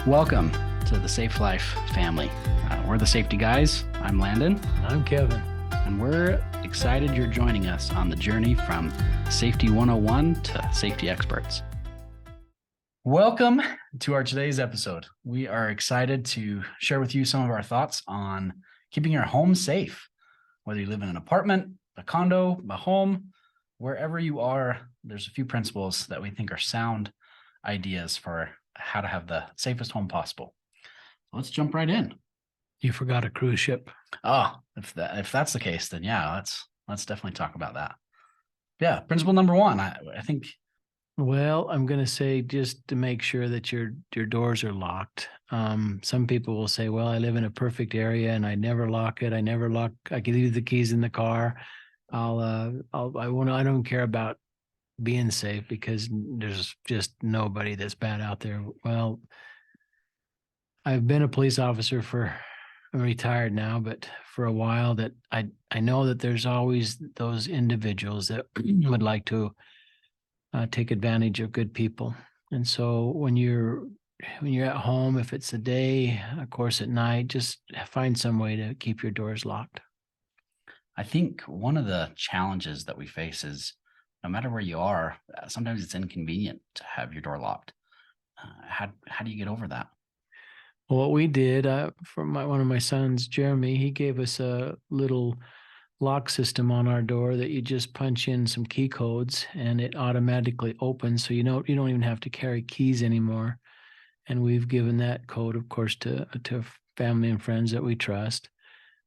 Welcome to the Safe Life family. We're the Safety Guys. I'm Landon. I'm Kevin. And we're excited you're joining us on the journey from Safety 101 to Safety Experts. Welcome to our today's episode. We are excited to share with you some of our thoughts on keeping your home safe. Whether you live in an apartment, a condo, a home, wherever you are, there's a few principles that we think are sound ideas for how to have the safest home possible. Let's jump right in. You forgot a cruise ship. Oh, if that's the case, then yeah, let's definitely talk about that. Yeah, principle number one, I think. Well, I'm going to say just to make sure that your doors are locked. Some people will say, well, I live in a perfect area and I never lock it. I can leave the keys in the car. I don't care about being safe because there's just nobody that's bad out there. Well, I've been a police officer I'm retired now, but for a while that I know that there's always those individuals that would like to take advantage of good people. And so when you're at home, if it's a day, of course at night, just find some way to keep your doors locked. I think one of the challenges that we face is no matter where you are, sometimes it's inconvenient to have your door locked. How do you get over that? Well, what we did for one of my sons, Jeremy, he gave us a little lock system on our door that you just punch in some key codes and it automatically opens. So you don't even have to carry keys anymore. And we've given that code, of course, to family and friends that we trust.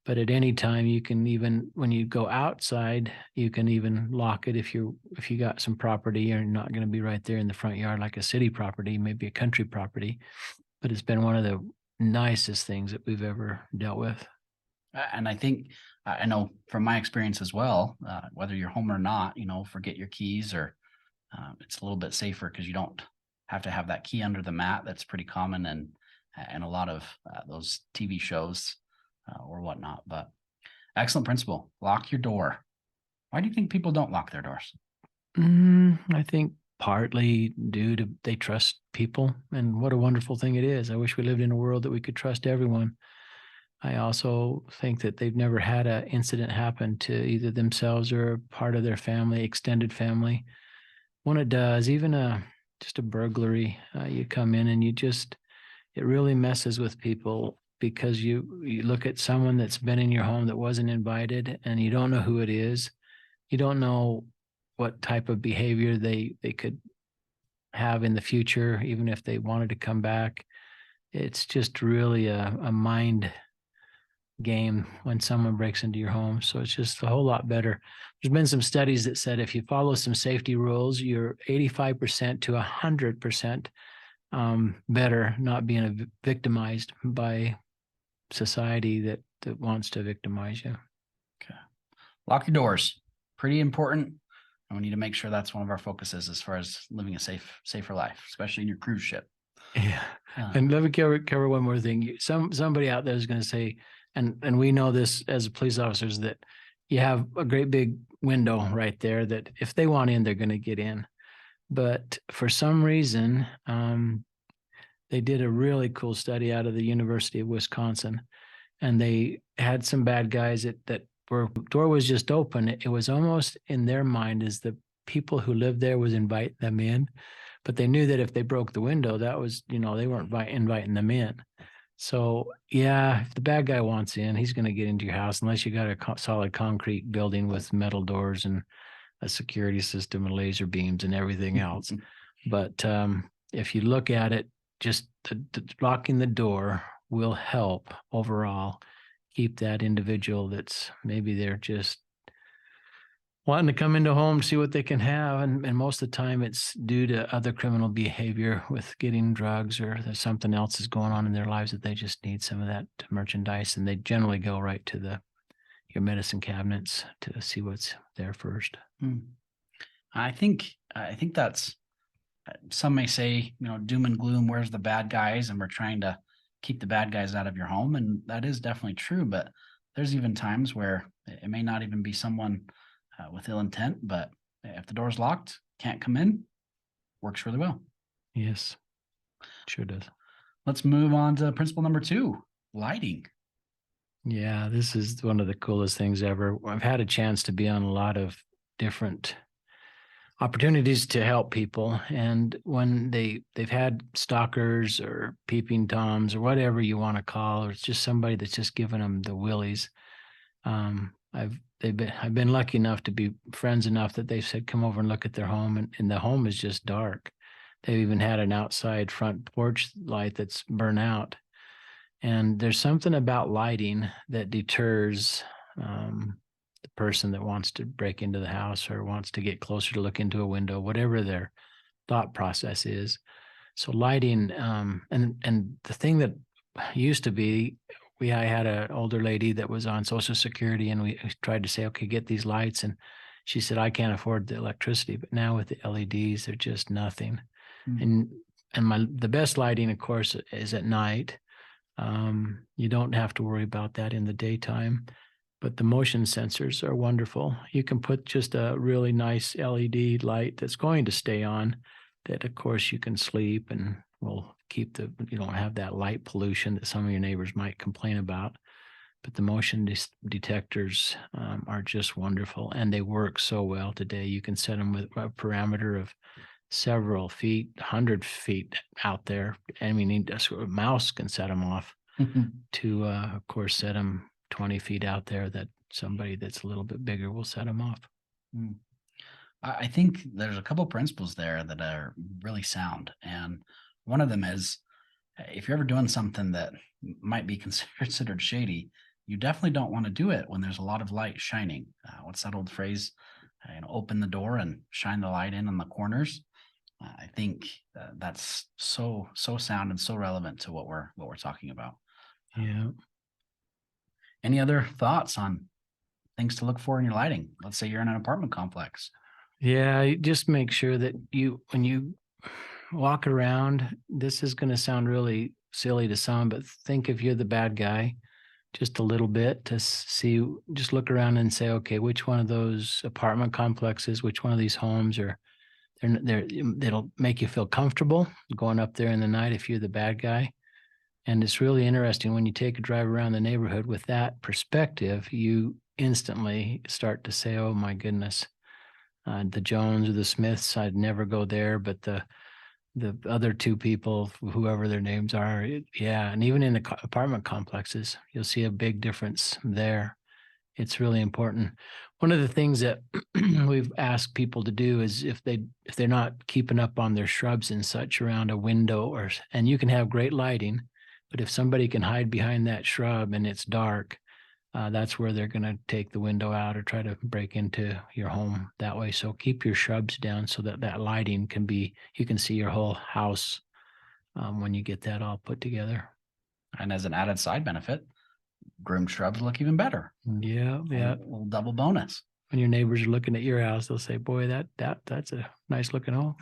But at any time, you can even, when you go outside, you can even lock it if you got some property. You're not going to be right there in the front yard like a city property, maybe a country property. But it's been one of the nicest things that we've ever dealt with. And I think, I know from my experience as well, whether you're home or not, forget your keys or it's a little bit safer because you don't have to have that key under the mat. That's pretty common and a lot of those TV shows or whatnot. But excellent principle. Lock your door. Why do you think people don't lock their doors? I think partly due to they trust people, and what a wonderful thing it is. I wish we lived in a world that we could trust everyone. I also think that they've never had an incident happen to either themselves or part of their family, extended family. When it does, even just a burglary, you come in and it really messes with people because you look at someone that's been in your home that wasn't invited and you don't know who it is. You don't know what type of behavior they could have in the future, even if they wanted to come back. It's just really a mind game when someone breaks into your home. So it's just a whole lot better. There's been some studies that said if you follow some safety rules, you're 85% to 100% better not being victimized by society that wants to victimize you. Okay. Lock your doors. Pretty important. And we need to make sure that's one of our focuses as far as living a safer life, especially in your cruise ship. Yeah. And let me cover one more thing. Somebody out there is going to say, and we know this as police officers, that you have a great big window right there that if they want in, they're going to get in. But for some reason, they did a really cool study out of the University of Wisconsin, and they had some bad guys that where the door was just open. It was almost in their mind as the people who lived there was inviting them in, but they knew that if they broke the window, that was, they weren't inviting them in. So yeah, if the bad guy wants in, he's going to get into your house unless you got a solid concrete building with metal doors and a security system and laser beams and everything else. But if you look at it, just locking the door will help overall keep that individual that's maybe they're just wanting to come into home, see what they can have. And most of the time it's due to other criminal behavior with getting drugs or there's something else is going on in their lives that they just need some of that merchandise. And they generally go right to your medicine cabinets to see what's there first. I think that's, some may say, doom and gloom, where's the bad guys? And we're trying to keep the bad guys out of your home. And that is definitely true. But there's even times where it may not even be someone with ill intent, but if the door's locked, can't come in, works really well. Yes, sure does. let's move on to principle number 2, lighting. Yeah, this is one of the coolest things ever. I've had a chance to be on a lot of different opportunities to help people. And when they've had stalkers or peeping toms or whatever you want to call, or it's just somebody that's just giving them the willies. I've been lucky enough to be friends enough that they've said, come over and look at their home. And the home is just dark. They've even had an outside front porch light that's burnt out. And there's something about lighting that deters the person that wants to break into the house or wants to get closer to look into a window, whatever their thought process is. So lighting, and the thing that used to be, I had an older lady that was on Social Security, and we tried to say, okay, get these lights. And she said, I can't afford the electricity. But now with the LEDs, they're just nothing. Mm. And the best lighting, of course, is at night. You don't have to worry about that in the daytime, but the motion sensors are wonderful. You can put just a really nice LED light that's going to stay on, that of course you can sleep and will keep you don't have that light pollution that some of your neighbors might complain about. But the motion detectors are just wonderful, and they work so well today. You can set them with a parameter of several feet, 100 feet out there. I mean, a mouse can set them off to, of course, set them 20 feet out there that somebody that's a little bit bigger will set them off. I think there's a couple of principles there that are really sound. And one of them is, if you're ever doing something that might be considered shady, you definitely don't want to do it when there's a lot of light shining. What's that old phrase? Open the door and shine the light in on the corners. I think that's so sound and so relevant to what we're talking about. Yeah. Any other thoughts on things to look for in your lighting? Let's say you're in an apartment complex. Yeah, just make sure that when you walk around, this is going to sound really silly to some, but think if you're the bad guy just a little bit to see, just look around and say, okay, which one of those apartment complexes, which one of these homes it'll make you feel comfortable going up there in the night if you're the bad guy. And it's really interesting when you take a drive around the neighborhood with that perspective, you instantly start to say, oh my goodness, the Jones or the Smiths, I'd never go there, but the other two people, whoever their names are, yeah. And even in the apartment complexes, you'll see a big difference there. It's really important. One of the things that we've asked people to do is if they're not keeping up on their shrubs and such around a window, and you can have great lighting, but if somebody can hide behind that shrub and it's dark, that's where they're going to take the window out or try to break into your home that way. So keep your shrubs down so that lighting you can see your whole house when you get that all put together. And as an added side benefit, groomed shrubs look even better. Yeah. A little double bonus. When your neighbors are looking at your house, they'll say, boy, that's a nice looking home.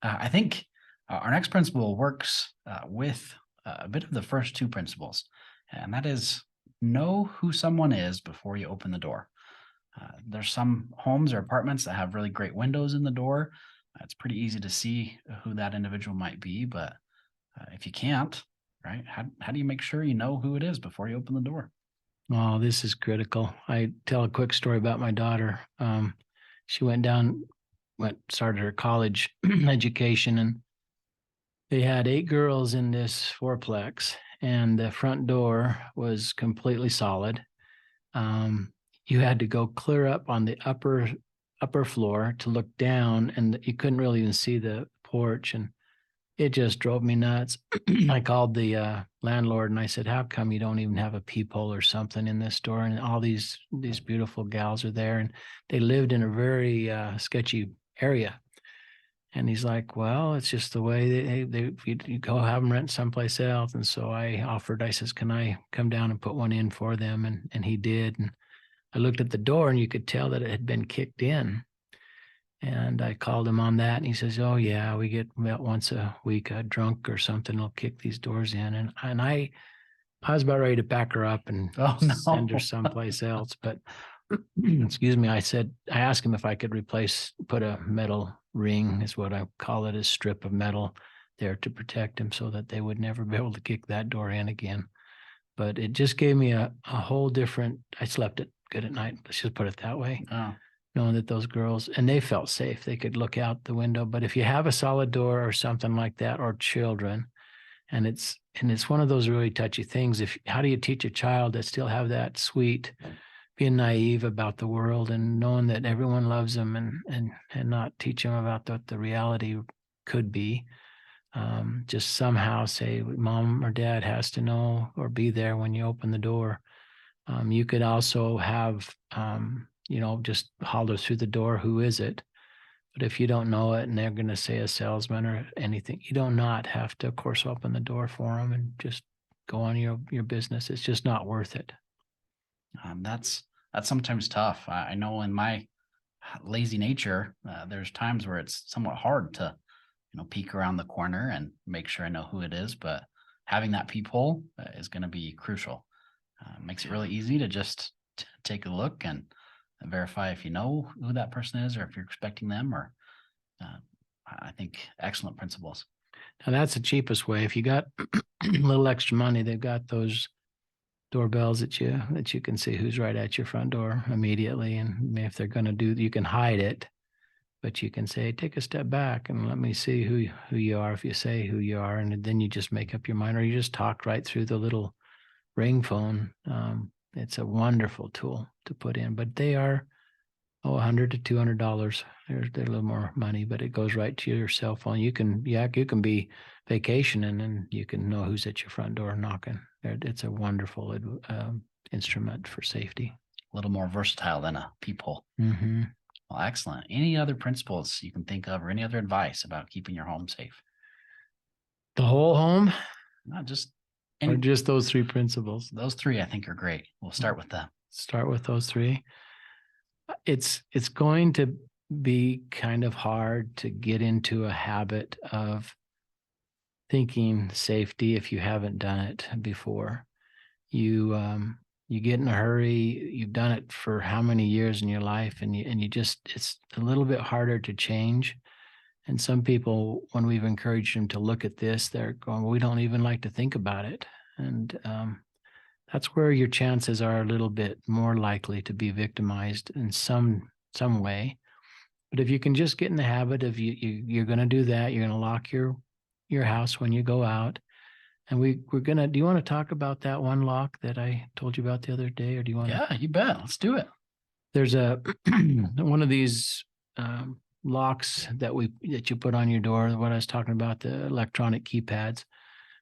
I think our next principle works with a bit of the first two principles, and that is know who someone is before you open the door. There's some homes or apartments that have really great windows in the door. It's pretty easy to see who that individual might be, but if you can't, right? How do you make sure you know who it is before you open the door? Oh, this is critical. I tell a quick story about my daughter. She started her college education, and they had 8 girls in this fourplex, and the front door was completely solid. You had to go clear up on the upper floor to look down, and you couldn't really even see the porch, and it just drove me nuts. I called the landlord and I said, how come you don't even have a peephole or something in this door? And all these beautiful gals are there, and they lived in a very sketchy area. And he's like, well, it's just the way you go have them rent someplace else. And so I says, can I come down and put one in for them? And he did. And I looked at the door and you could tell that it had been kicked in. And I called him on that, and he says, oh yeah, we get about once a week a drunk or something will kick these doors in. And I was about ready to back her up and send her someplace else. But excuse me, I asked him if I could put a metal ring, is what I call it, a strip of metal there to protect them so that they would never be able to kick that door in again. But it just gave me a whole different, I slept it good at night. Let's just put it that way. Oh, Knowing that those girls, and they felt safe, they could look out the window. But if you have a solid door or something like that, or children, and it's one of those really touchy things. How do you teach a child that still have that sweet, being naive about the world and knowing that everyone loves them, and not teach them about what the reality could be? Just somehow say mom or dad has to know or be there when you open the door. You could also have, just holler through the door, who is it? But if you don't know it and they're going to say a salesman or anything, you do not have to, of course, open the door for them and just go on your business. It's just not worth it. That's sometimes tough. I know in my lazy nature, there's times where it's somewhat hard to, peek around the corner and make sure I know who it is. But having that peephole is going to be crucial. Makes it really easy to just take a look and verify if you know who that person is or if you're expecting them. Or I think excellent principles. Now that's the cheapest way. If you got a little extra money, they've got those doorbells that you can see who's right at your front door immediately. And if they're going to you can hide it, but you can say, take a step back and let me see who you are. If you say who you are, and then you just make up your mind, or you just talk right through the little ring phone. It's a wonderful tool to put in, but they are $100 to $200. They're a little more money, but it goes right to your cell phone. You can be vacationing and you can know who's at your front door knocking. It's a wonderful instrument for safety. A little more versatile than a peephole. Mm-hmm. Well, excellent. Any other principles you can think of, or any other advice about keeping your home safe? The whole home? Not just or just those three principles? Those three I think are great. We'll start with them. Start with those three. It's going to be kind of hard to get into a habit of thinking safety if you haven't done it before. You get in a hurry. You've done it for how many years in your life, and you just, it's a little bit harder to change. And some people, when we've encouraged them to look at this, they're going, well, we don't even like to think about it. And that's where your chances are a little bit more likely to be victimized in some way. But if you can just get in the habit of you're going to do that, you're going to lock your house when you go out. And we're going to, do you want to talk about that one lock that I told you about the other day, or do you want to? Yeah, you bet. Let's do it. There's one of these locks that you put on your door, what I was talking about, the electronic keypads.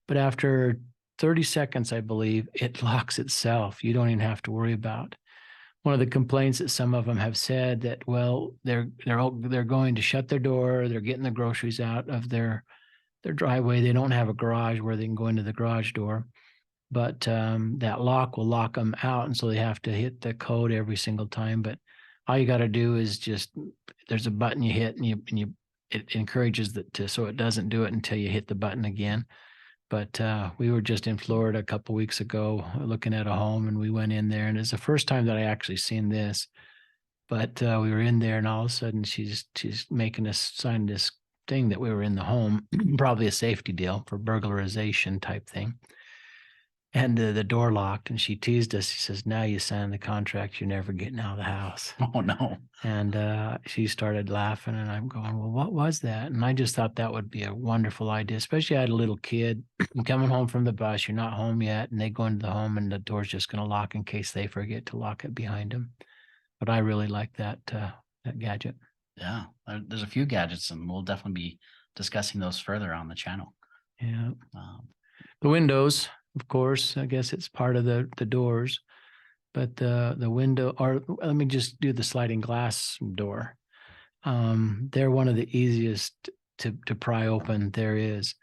But after 30 seconds, I believe, it locks itself. You don't even have to worry about. One of the complaints that some of them have said that, well, they're going to shut their door, they're getting the groceries out of their driveway. They don't have a garage where they can go into the garage door, but that lock will lock them out, and so they have to hit the code every single time. But all you got to do is just, there's a button you hit, and it encourages so it doesn't do it until you hit the button again. But we were just in Florida a couple of weeks ago looking at a home, and we went in there, and it's the first time that I actually seen this. But we were in there, and all of a sudden she's making us sign this thing that we were in the home, probably a safety deal for burglarization type thing. And the door locked, and she teased us. She says, now you sign the contract, you're never getting out of the house. Oh, no. And she started laughing, and I'm going, well, what was that? And I just thought that would be a wonderful idea, especially I had a little kid coming home from the bus. You're not home yet, and they go into the home, and the door's just going to lock in case they forget to lock it behind them. But I really like that gadget. Yeah, there's a few gadgets, and we'll definitely be discussing those further on the channel. Yeah. The windows, of course, I guess it's part of the doors, but the window, or let me just do the sliding glass door. They're one of the easiest to pry open there is.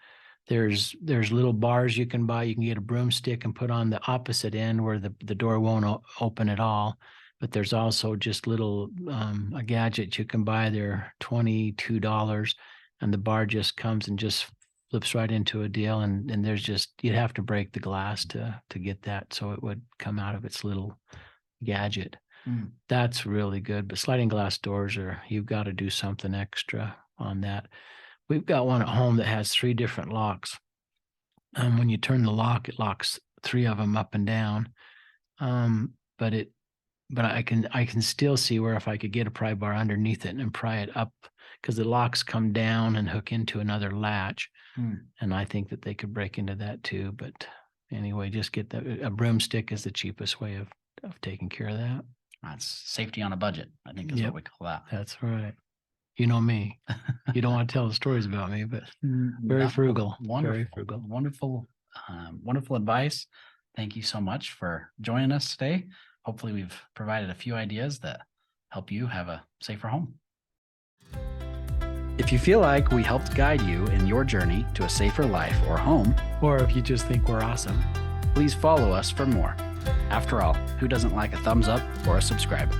There's little bars you can buy. You can get a broomstick and put on the opposite end where the door won't open at all. But there's also just little a gadget you can buy. They're $22, and the bar just comes and just flips right into a deal. And there's just, you'd have to break the glass to get that, so it would come out of its little gadget. That's really good. But sliding glass doors you've got to do something extra on that. we've got one at home that has 3 different locks. When you turn the lock, it locks 3 of them up and down. But I can still see where if I could get a pry bar underneath it and pry it up, because the locks come down and hook into another latch. And I think that they could break into that too. But anyway, just get a broomstick is the cheapest way of taking care of that. That's safety on a budget, I think is what we call that. That's right. You know me. You don't want to tell the stories about me, but very frugal. Wonderful, very frugal. Wonderful advice. Thank you so much for joining us today. Hopefully we've provided a few ideas that help you have a safer home. If you feel like we helped guide you in your journey to a safer life or home, or if you just think we're awesome, please follow us for more. After all, who doesn't like a thumbs up or a subscribe?